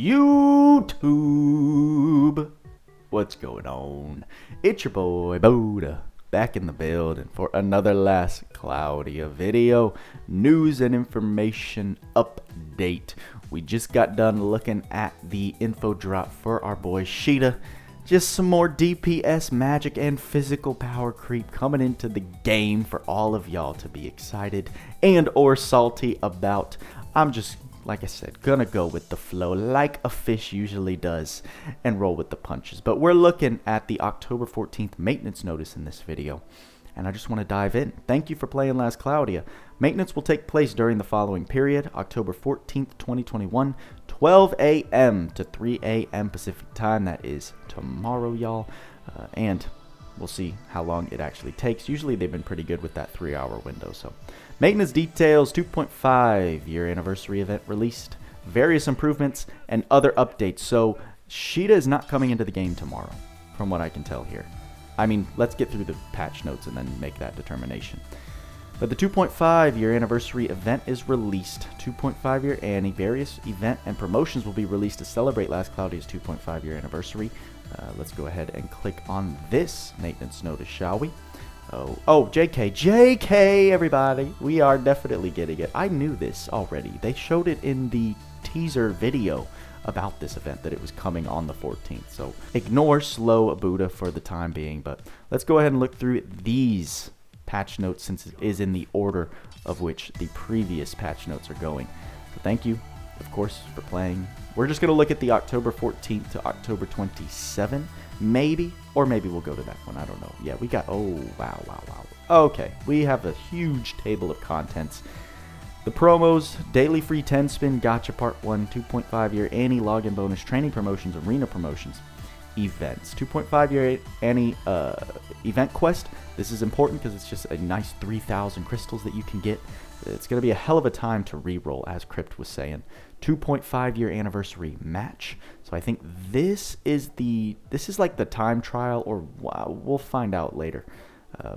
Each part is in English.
YouTube. What's going on? It's your boy Boda back in the building for another last Cloudia video news and information update. We just got done looking at the info drop for our boy Sheeta. Just some more DPS magic and physical power creep coming into the game for all of y'all to be excited and or salty about. I'm just, like I said, gonna go with the flow like a fish usually does and roll with the punches. But we're looking at the October 14th maintenance notice in this video, and I just want to dive in. Thank you for playing last Cloudia. Maintenance will take place during the following period: October 14th, 2021, 12 a.m. to 3 a.m. Pacific time. That is tomorrow, y'all. And we'll see how long it actually takes. Usually they've been pretty good with that 3-hour window. So, maintenance details: 2.5 year anniversary event released, various improvements, and other updates. So, Sheeta is not coming into the game tomorrow, from what I can tell here. I mean, let's get through the patch notes and then make that determination. But the 2.5 year anniversary event is released. 2.5 year Annie, various event and promotions will be released to celebrate last Cloudia's 2.5 year anniversary. Let's go ahead and click on this maintenance notice, shall we? Oh, JK, everybody. We are definitely getting it. I knew this already. They showed it in the teaser video about this event that it was coming on the 14th. So ignore slow Buddha for the time being, but let's go ahead and look through these patch notes since it is in the order of which the previous patch notes are going. So thank you, of course, for playing. We're just going to look at the October 14th to October 27, maybe, or maybe we'll go to that one. I don't know. Yeah, we got, oh, wow. Okay, we have a huge table of contents. The promos: daily free 10 spin gacha part 1, 2.5 year Annie login bonus, training promotions, arena promotions, events, 2.5 year Annie event quest. This is important because it's just a nice 3,000 crystals that you can get. It's going to be a hell of a time to reroll, as Crypt was saying. 2.5 year anniversary match. So I think this is like the time trial, or we'll find out later.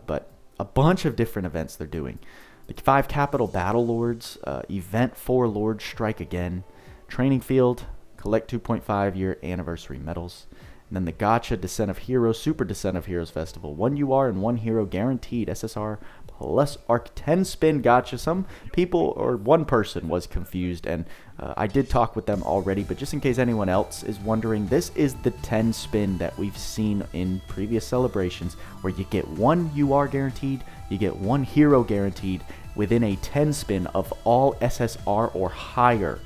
But a bunch of different events they're doing. The 5 capital battle lords, event 4 lords strike again, training field, collect 2.5 year anniversary medals. And then the Gacha Descent of Heroes, Super Descent of Heroes Festival. 1 UR and 1 hero guaranteed. SSR plus ARC 10 spin gacha. Some people, or one person, was confused, and I did talk with them already, but just in case anyone else is wondering, this is the 10 spin that we've seen in previous celebrations, where you get 1 UR guaranteed, you get 1 hero guaranteed within a 10 spin of all SSR or higher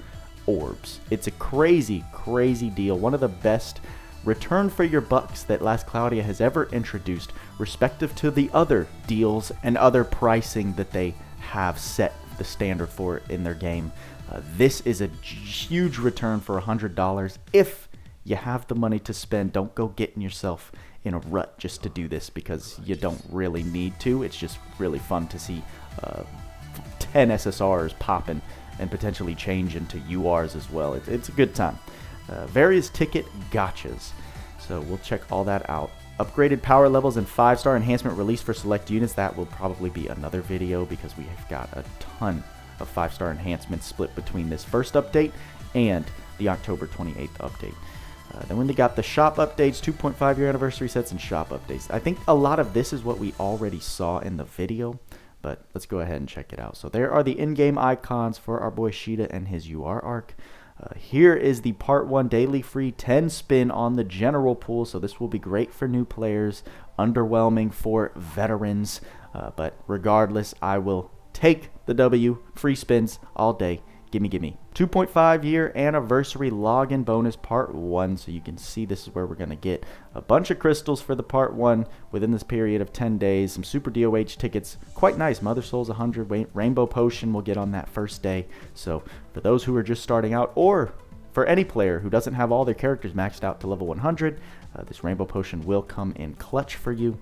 orbs. It's a crazy, crazy deal. One of the best return for your bucks that last Cloudia has ever introduced, respective to the other deals and other pricing that they have set the standard for in their game. This is a huge return for $100. If you have the money to spend, don't go getting yourself in a rut just to do this, because you don't really need to. It's just really fun to see 10 SSRs popping and potentially change into URs as well. It's a good time. Various ticket gachas, so we'll check all that out. Upgraded power levels and 5-star enhancement released for select units. That will probably be another video, because we have got a ton of 5-star enhancements split between this first update and the October 28th update. Then when they got the shop updates, 2.5 year anniversary sets, and shop updates. I think a lot of this is what we already saw in the video, but let's go ahead and check it out. So there are the in-game icons for our boy Sheeta and his UR arc. Here is the part 1 daily free 10 spin on the general pool, so this will be great for new players, underwhelming for veterans, but regardless, I will take the W. Free spins all day. Gimme. 2.5 year anniversary login bonus part 1, so you can see this is where we're going to get a bunch of crystals for the part 1 within this period of 10 days. Some super DOH tickets, quite nice. Mother Souls 100, Rainbow Potion we'll get on that first day. So for those who are just starting out, or for any player who doesn't have all their characters maxed out to level 100, this Rainbow Potion will come in clutch for you.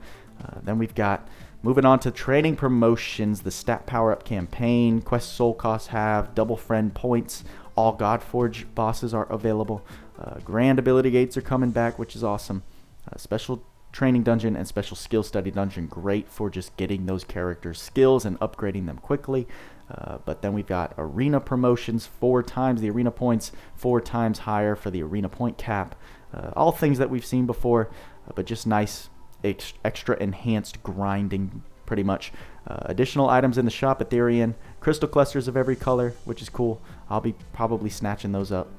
Then we've got, moving on to training promotions, the stat power up campaign, quest soul costs have, double friend points, all Godforge bosses are available, grand ability gates are coming back, which is awesome. Special training dungeon and special skill study dungeon. Great for just getting those characters' skills and upgrading them quickly. But then we've got arena promotions, 4 times the arena points, 4 times higher for the arena point cap. All things that we've seen before, but just nice extra enhanced grinding, pretty much. Additional items in the shop, Ethereum, crystal clusters of every color, which is cool. I'll be probably snatching those up.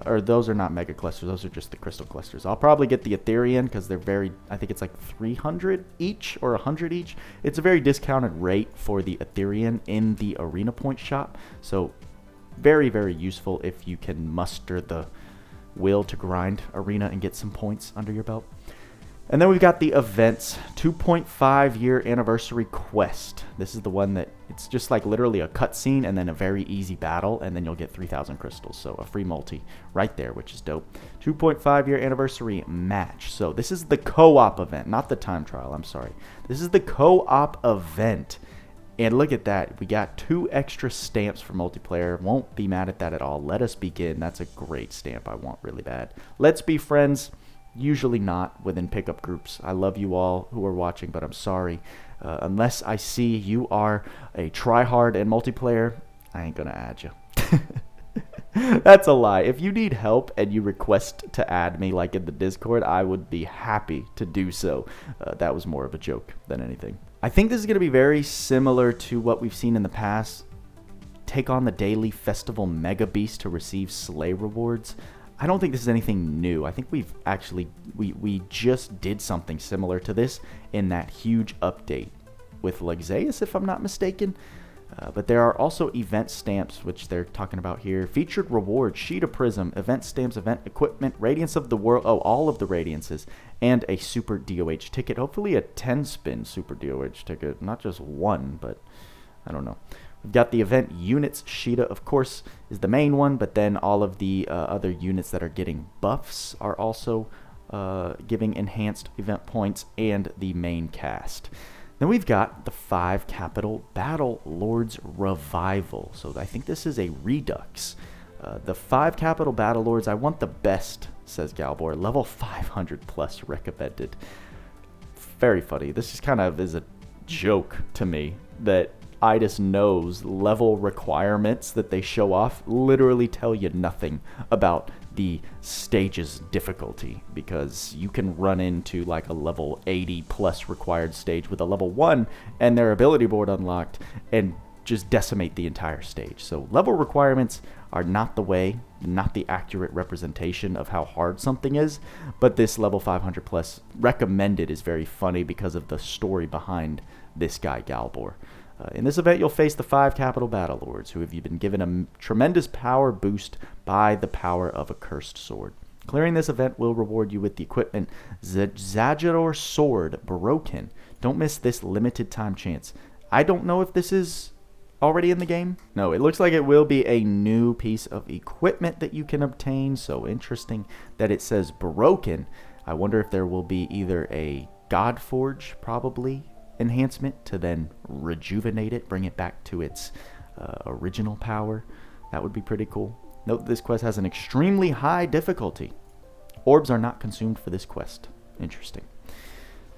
Or those are not mega clusters, those are just the crystal clusters. I'll probably get the Ethereum because they're I think it's like 300 each or 100 each. It's a very discounted rate for the Ethereum in the arena point shop. So very, very useful if you can muster the will to grind arena and get some points under your belt. And then we've got the events, 2.5 year anniversary quest. This is the one that it's just like literally a cutscene and then a very easy battle, and then you'll get 3,000 crystals. So a free multi right there, which is dope. 2.5 year anniversary match. So this is the co-op event, not the time trial. I'm sorry. This is the co-op event. And look at that. We got 2 extra stamps for multiplayer. Won't be mad at that at all. Let us begin. That's a great stamp I want really bad. Let's be friends. Usually not within pickup groups. I love you all who are watching, but I'm sorry. Unless I see you are a tryhard in multiplayer, I ain't gonna add you. That's a lie. If you need help and you request to add me like in the Discord, I would be happy to do so. That was more of a joke than anything. I think this is going to be very similar to what we've seen in the past. Take on the daily festival mega beast to receive slay rewards. I don't think this is anything new. I think we've actually, we just did something similar to this in that huge update with Luxeus, if I'm not mistaken. But there are also event stamps, which they're talking about here. Featured rewards, Sheet of Prism, event stamps, event equipment, Radiance of the World, oh, all of the Radiances, and a Super DOH ticket. Hopefully a 10-spin Super DOH ticket, not just one, but I don't know. We've got the event units. Sheeta, of course, is the main one, but then all of the other units that are getting buffs are also giving enhanced event points, and the main cast. Then we've got the 5 Capital Battle Lords Revival. So I think this is a redux. The 5 Capital Battle Lords, I want the best, says Galbor. Level 500 plus recommended. Very funny. This just kind of is a joke to me that Aidis knows level requirements that they show off literally tell you nothing about the stage's difficulty, because you can run into like a level 80 plus required stage with a level 1 and their ability board unlocked and just decimate the entire stage. So level requirements are not the way, not the accurate representation of how hard something is, but this level 500 plus recommended is very funny because of the story behind this guy Galbor. In this event, you'll face the 5 Capital Battle Lords, who have been given a tremendous power boost by the power of a cursed sword. Clearing this event will reward you with the equipment Zajador Sword Broken. Don't miss this limited time chance. I don't know if this is already in the game. No, it looks like it will be a new piece of equipment that you can obtain. So interesting that it says broken. I wonder if there will be either a Godforge, probably, enhancement to then rejuvenate it, bring it back to its original power. That would be pretty cool. Note that this quest has an extremely high difficulty. Orbs are not consumed for this quest. Interesting.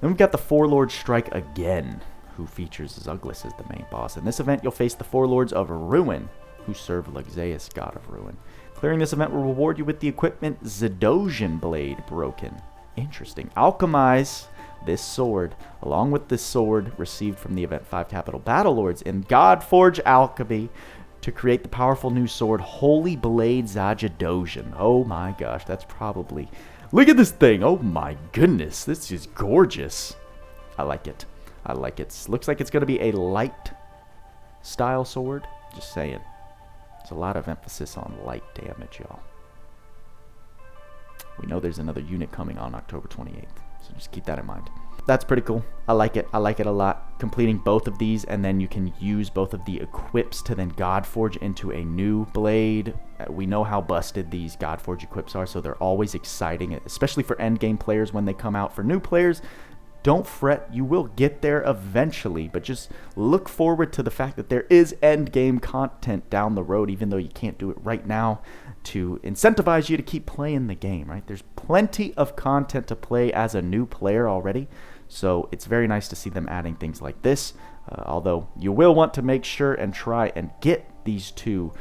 Then we've got the 4 Lords Strike again, who features Zuglis as the main boss. In this event, you'll face the 4 Lords of Ruin, who serve Luxeus, God of Ruin. Clearing this event will reward you with the equipment Zidosian Blade Broken. Interesting. Alchemize this sword, along with this sword received from the event 5 Capital Battle Lords in Godforge Alchemy, to create the powerful new sword Holy Blade Zajadosian. Oh my gosh, that's probably... Look at this thing! Oh my goodness, this is gorgeous. I like it. I like it. Looks like it's going to be a light style sword. Just saying. There's a lot of emphasis on light damage, y'all. We know there's another unit coming on October 28th. So just keep that in mind. That's pretty cool. I like it. I like it a lot. Completing both of these, and then you can use both of the equips to then Godforge into a new blade. We know how busted these Godforge equips are, so they're always exciting, especially for endgame players when they come out. For new players, don't fret, you will get there eventually, but just look forward to the fact that there is end game content down the road, even though you can't do it right now, to incentivize you to keep playing the game, right? There's plenty of content to play as a new player already, so it's very nice to see them adding things like this, although you will want to make sure and try and get these two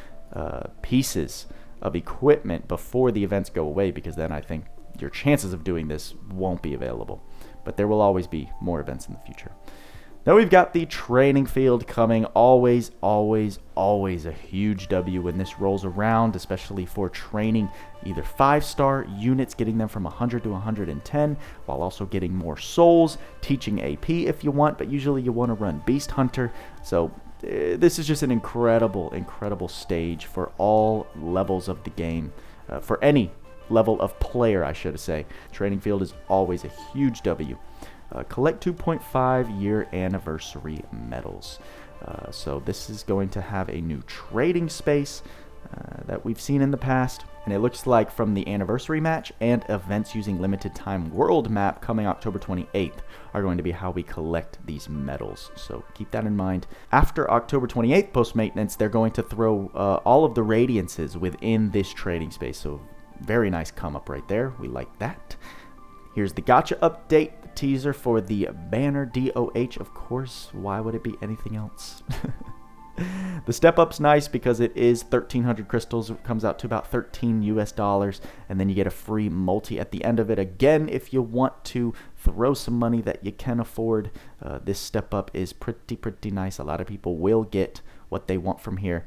pieces of equipment before the events go away, because then I think your chances of doing this won't be available. But there will always be more events in the future. Then we've got the training field coming. Always, always, always a huge W when this rolls around, especially for training either 5-star units, getting them from 100 to 110, while also getting more souls, teaching AP if you want, but usually you want to run Beast Hunter. So this is just an incredible, incredible stage for all levels of the game, for any level of player, I should say. Training field is always a huge W. Collect 2.5 year anniversary medals. So this is going to have a new trading space that we've seen in the past, and it looks like from the anniversary match and events using limited time world map coming October 28th are going to be how we collect these medals. So keep that in mind. After October 28th post maintenance, they're going to throw all of the radiances within this trading space. So very nice come up right there. We like that. Here's the Gacha update, the teaser for the banner DOH, of course. Why would it be anything else? The step up's nice because it is 1,300 crystals. It comes out to about $13 US, and then you get a free multi at the end of it. Again, if you want to throw some money that you can afford, this step up is pretty nice. A lot of people will get what they want from here.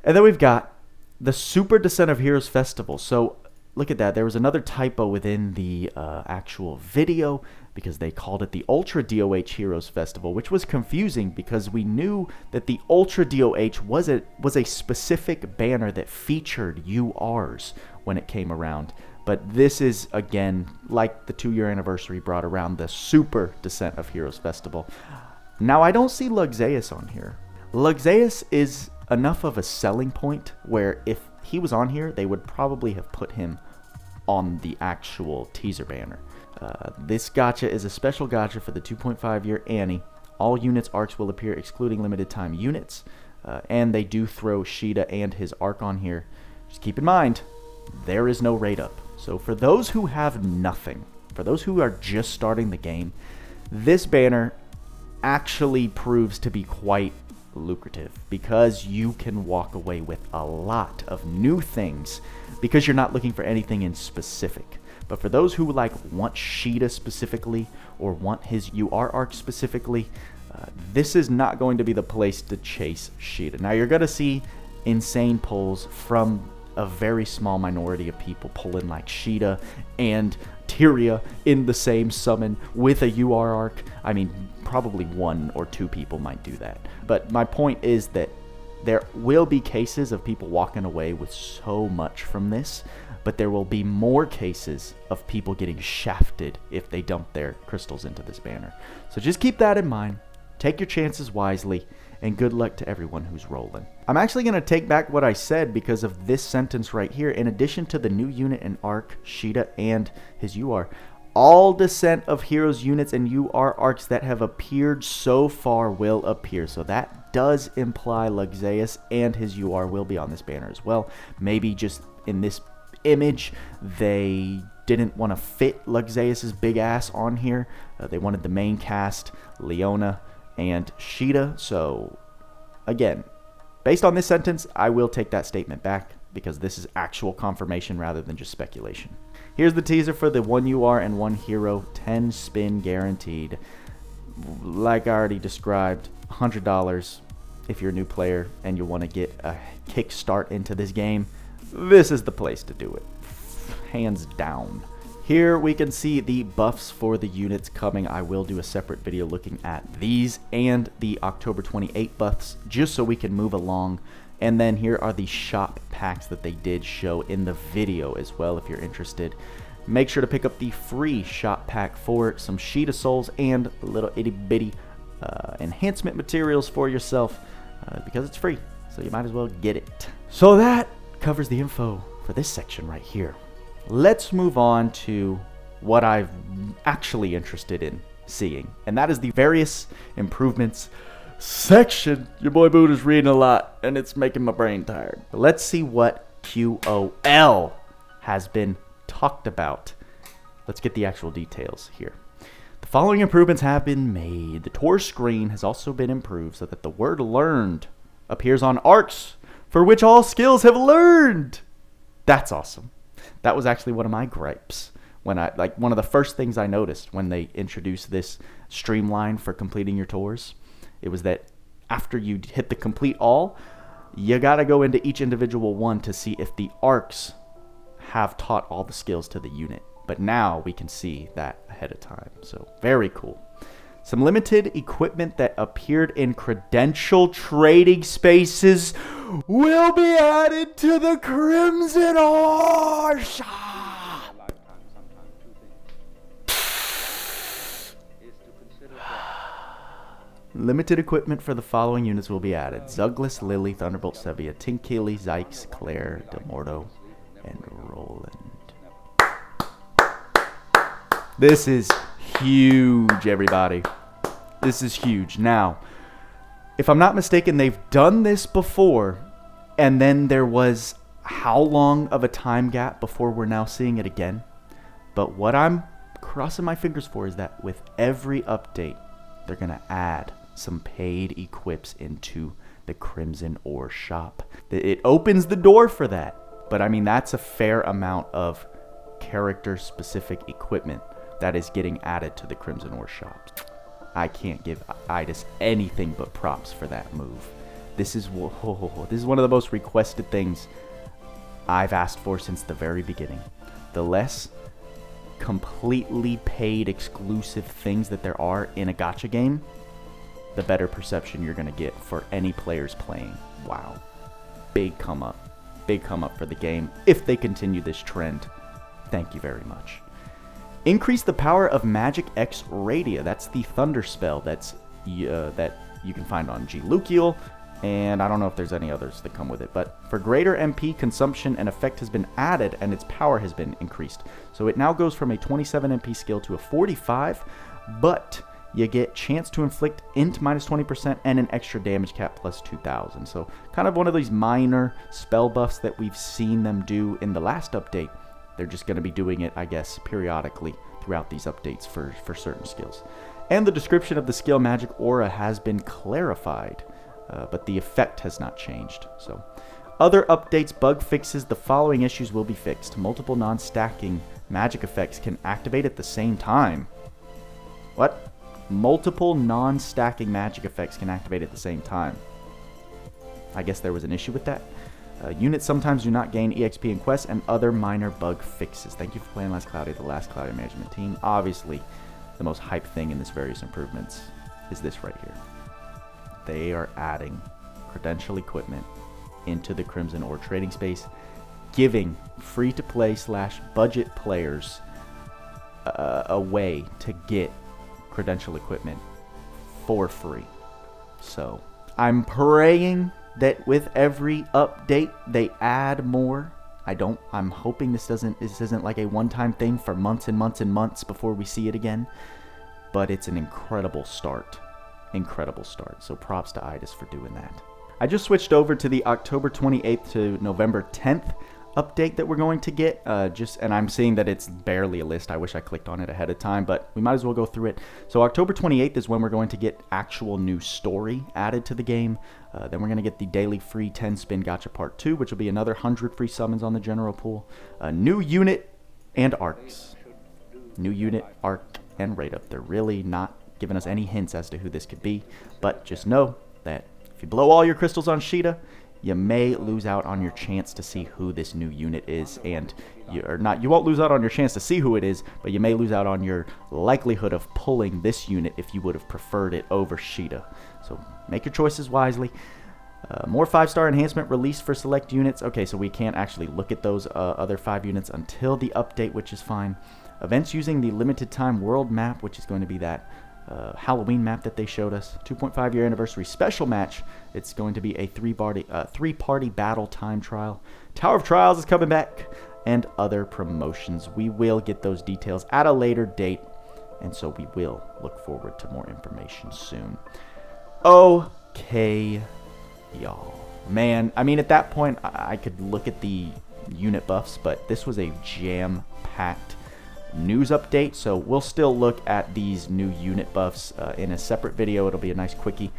And then we've got the Super Descent of Heroes Festival. So look at that. There was another typo within the actual video because they called it the Ultra DOH Heroes Festival, which was confusing because we knew that the Ultra DOH was a specific banner that featured URs when it came around. But this is, again, like the 2-year anniversary brought around the Super Descent of Heroes Festival. Now, I don't see Luxeus on here. Luxeus is enough of a selling point where if he was on here, they would probably have put him on the actual teaser banner. This gacha is a special gacha for the 2.5 year Annie. All units arcs will appear excluding limited time units, and they do throw Shida and his arc on here. Just keep in mind, there is no rate up. So for those who have nothing, for those who are just starting the game, this banner actually proves to be quite lucrative because you can walk away with a lot of new things because you're not looking for anything in specific. But for those who want Shida specifically or want his UR arc specifically, this is not going to be the place to chase Shida. Now you're going to see insane pulls from a very small minority of people pulling like Shida and Tyria in the same summon with a UR arc. I mean, probably 1 or 2 people might do that. But my point is that there will be cases of people walking away with so much from this, but there will be more cases of people getting shafted if they dump their crystals into this banner. So just keep that in mind. Take your chances wisely, and good luck to everyone who's rolling. I'm actually going to take back what I said because of this sentence right here. In addition to the new unit and arc, Shida and his UR, all Descent of Heroes units and UR arcs that have appeared so far will appear. So that does imply Luxeus and his UR will be on this banner as well. Maybe just in this image, they didn't want to fit Luxeus's big ass on here. They wanted the main cast, Leona and Shida. So again, based on this sentence, I will take that statement back because this is actual confirmation rather than just speculation. Here's the teaser for the 1 UR and 1 hero, 10 spin guaranteed. Like I already described, $100 if you're a new player and you want to get a kickstart into this game. This is the place to do it, hands down. Here we can see the buffs for the units coming. I will do a separate video looking at these and the October 28 buffs just so we can move along. And then here are the shop packs that they did show in the video as well if you're interested. Make sure to pick up the free shop pack for some Shida souls and little itty bitty enhancement materials for yourself because it's free, so you might as well get it. So that covers the info for this section right here. Let's move on to what I'm actually interested in seeing. And that is the various improvements section. Your boy Buddha's reading a lot, and it's making my brain tired. But let's see what QOL has been talked about. Let's get the actual details here. The following improvements have been made. The tour screen has also been improved so that the word learned appears on arcs for which all skills have learned. That's awesome. That was actually one of my gripes. One of the first things I noticed when they introduced this streamline for completing your tours, it was that after you hit the complete all, you got to go into each individual one to see if the arcs have taught all the skills to the unit. But now we can see that ahead of time. So very cool. Some limited equipment that appeared in credential trading spaces will be added to the Crimson Ore shop. Limited equipment for the following units will be added: Zuglis, Lily, Thunderbolt, Sevia, Tinkili, Zykes, Claire, Demorto, and Roland. This is huge, everybody. This is huge. Now, if I'm not mistaken, they've done this before, and then there was how long of a time gap before we're now seeing it again? But what I'm crossing my fingers for is that with every update, they're going to add some paid equips into the Crimson Ore shop. It opens the door for that. But I mean, that's a fair amount of character-specific equipment that is getting added to the Crimson Ore shop. I can't give Aidis anything but props for that move. This is one of the most requested things I've asked for since the very beginning. The less completely paid exclusive things that there are in a gacha game, the better perception you're going to get for any players playing. Wow. Big come up. Big come up for the game if they continue this trend. Thank you very much. Increase the power of Magic X Radia. That's the thunder spell that you can find on G. Luciel, and I don't know if there's any others that come with it. But for greater MP consumption, an effect has been added, and its power has been increased. So it now goes from a 27 MP skill to a 45, but you get chance to inflict int minus 20% and an extra damage cap plus 2,000. So kind of one of these minor spell buffs that we've seen them do in the last update. They're just going to be doing it, I guess, periodically throughout these updates for certain skills. And the description of the skill Magic Aura has been clarified, but the effect has not changed. So, other updates, bug fixes, the following issues will be fixed. Multiple non-stacking magic effects can activate at the same time. What? Multiple non-stacking magic effects can activate at the same time. I guess there was an issue with that. Units sometimes do not gain EXP in quests, and other minor bug fixes. Thank you for playing Last Cloudia, the Last Cloudia management team. Obviously, the most hype thing in this various improvements is this right here. They are adding credential equipment into the Crimson Ore trading space, giving free-to-play / budget players a way to get credential equipment for free. So, I'm praying that with every update they add more. I'm hoping this isn't like a one-time thing for months and months and months before we see it again. But it's an incredible start. Incredible start. So props to Aidis for doing that. I just switched over to the October 28th to November 10th update that we're going to get. And I'm seeing that it's barely a list. I wish I clicked on it ahead of time, but we might as well go through it. So October 28th is when we're going to get actual new story added to the game. Then we're going to get the daily free 10-spin gacha part 2, which will be another 100 free summons on the general pool. New unit and arcs. New unit, arc, and rate up. They're really not giving us any hints as to who this could be, but just know that if you blow all your crystals on Sheeta, you may lose out on your chance to see who this new unit is, and you won't lose out on your chance to see who it is, but you may lose out on your likelihood of pulling this unit if you would have preferred it over Sheeta. So make your choices wisely. More 5-star enhancement released for select units. Okay, so we can't actually look at those other 5 units until the update, which is fine. Events using the limited time world map, which is going to be that Halloween map that they showed us. 2.5 year anniversary special match. It's going to be a three-party battle time trial. Tower of Trials is coming back, and other promotions. We will get those details at a later date. and so we will look forward to more information soon. Okay, y'all. Man, I mean, at that point, I could look at the unit buffs, but this was a jam-packed news update, so we'll still look at these new unit buffs in a separate video. It'll be a nice quickie.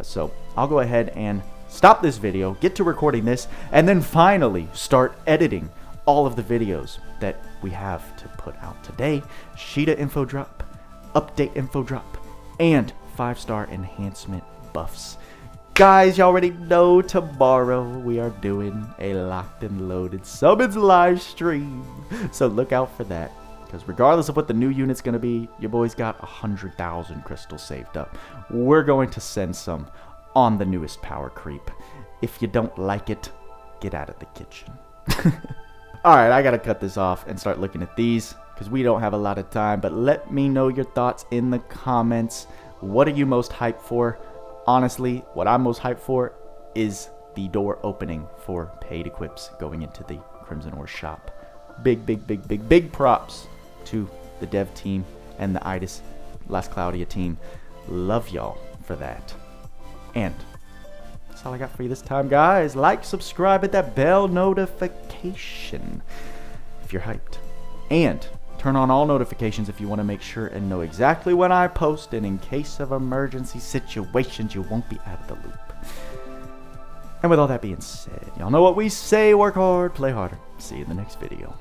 So I'll go ahead and stop this video, get to recording this, and then finally start editing all of the videos that we have to put out today. Sheeta info drop, update info drop, and 5-star enhancement buffs. Guys, y'all already know tomorrow we are doing a locked and loaded summons live stream, so look out for that. Because regardless of what the new unit's going to be, your boy's got 100,000 crystals saved up. We're going to send some on the newest power creep. If you don't like it, get out of the kitchen. Alright, I got to cut this off and start looking at these because we don't have a lot of time. But let me know your thoughts in the comments. What are you most hyped for? Honestly, what I'm most hyped for is the door opening for paid equips going into the Crimson Ore shop. Big props to the dev team and the Aidis Last Cloudia team. Love y'all for that. And that's all I got for you this time, guys. Like, subscribe, hit that bell notification if you're hyped. And turn on all notifications if you want to make sure and know exactly when I post, and in case of emergency situations, you won't be out of the loop. And with all that being said, y'all know what we say: work hard, play harder. See you in the next video.